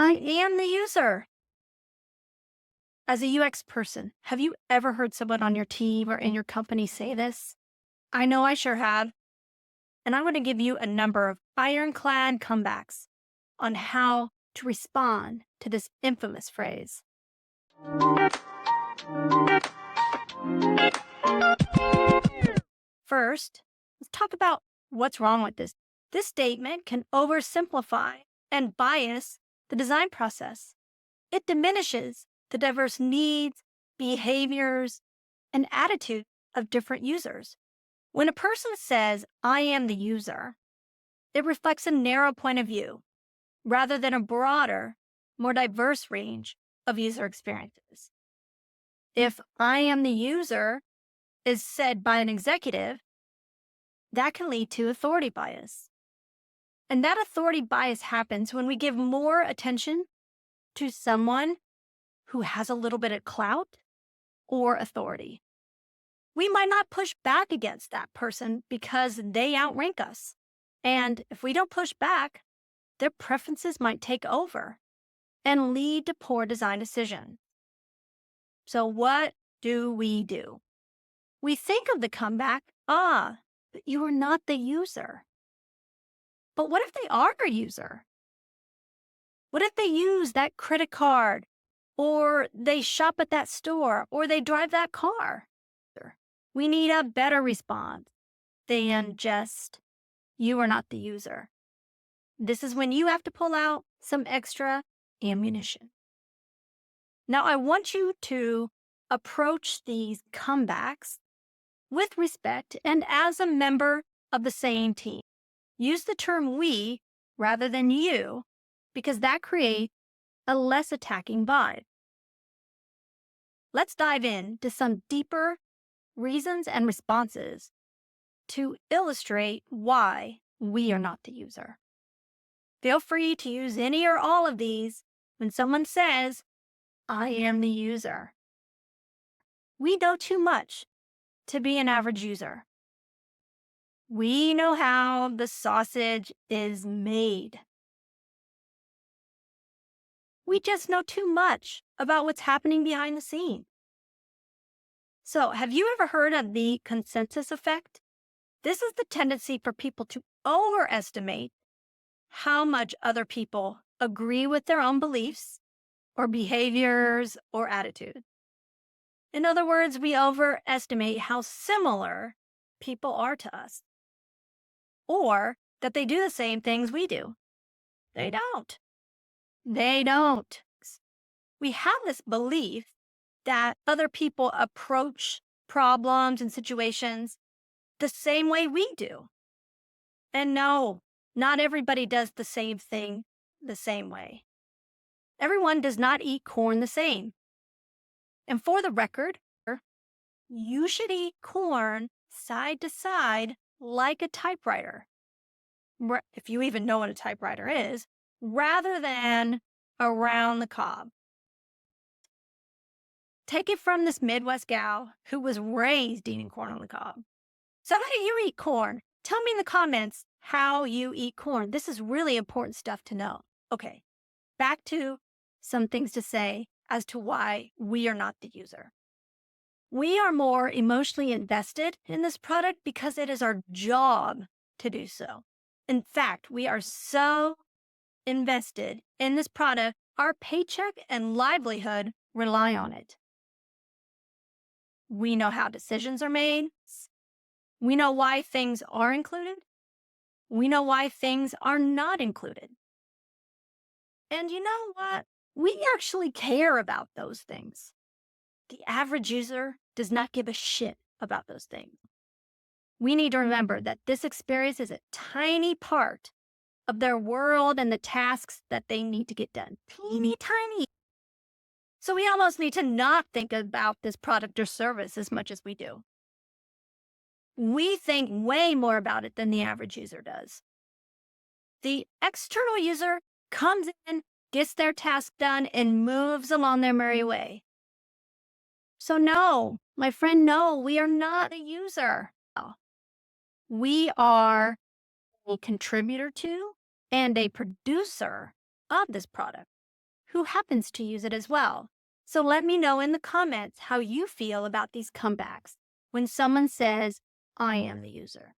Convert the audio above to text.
I am the user. As a UX person, have you ever heard someone on your team or in your company say this? I know I sure have. And I'm going to give you a number of ironclad comebacks on how to respond to this infamous phrase. First, let's talk about what's wrong with this. This statement can oversimplify and bias the design process. It diminishes the diverse needs, behaviors, and attitudes of different users. When a person says, I am the user, it reflects a narrow point of view rather than a broader, more diverse range of user experiences. If I am the user is said by an executive, that can lead to authority bias. And that authority bias happens when we give more attention to someone who has a little bit of clout or authority. We might not push back against that person because they outrank us. And if we don't push back, their preferences might take over and lead to poor design decisions. So what do? We think of the comeback, but you are not the user. But what if they are a user? What if they use that credit card, or they shop at that store, or they drive that car? We need a better response than just, you are not the user. This is when you have to pull out some extra ammunition. Now, I want you to approach these comebacks with respect and as a member of the same team. Use the term we rather than you, because that creates a less attacking vibe. Let's dive into some deeper reasons and responses to illustrate why we are not the user. Feel free to use any or all of these when someone says, I am the user. We know too much to be an average user. We know how the sausage is made. We just know too much about what's happening behind the scenes. So, have you ever heard of the consensus effect? This is the tendency for people to overestimate how much other people agree with their own beliefs or behaviors or attitudes. In other words, we overestimate how similar people are to us, or that they do the same things we do. They don't. They don't. We have this belief that other people approach problems and situations the same way we do. And no, not everybody does the same thing the same way. Everyone does not eat corn the same. And for the record, you should eat corn side to side like a typewriter, if you even know what a typewriter is, rather than around the cob. Take it from this Midwest gal who was raised eating corn on the cob. So how do you eat corn? Tell me in the comments how you eat corn. This is really important stuff to know. Okay, back to some things to say as to why we are not the user. We are more emotionally invested in this product because it is our job to do so. In fact, we are so invested in this product, our paycheck and livelihood rely on it. We know how decisions are made. We know why things are included. We know why things are not included. And you know what? We actually care about those things. The average user does not give a shit about those things. We need to remember that this experience is a tiny part of their world and the tasks that they need to get done. Teeny tiny. So we almost need to not think about this product or service as much as we do. We think way more about it than the average user does. The external user comes in, gets their task done, and moves along their merry way. So no, my friend, no, we are not a user. We are a contributor to and a producer of this product. who happens to use it as well. So let me know in the comments how you feel about these comebacks when someone says, I am the user.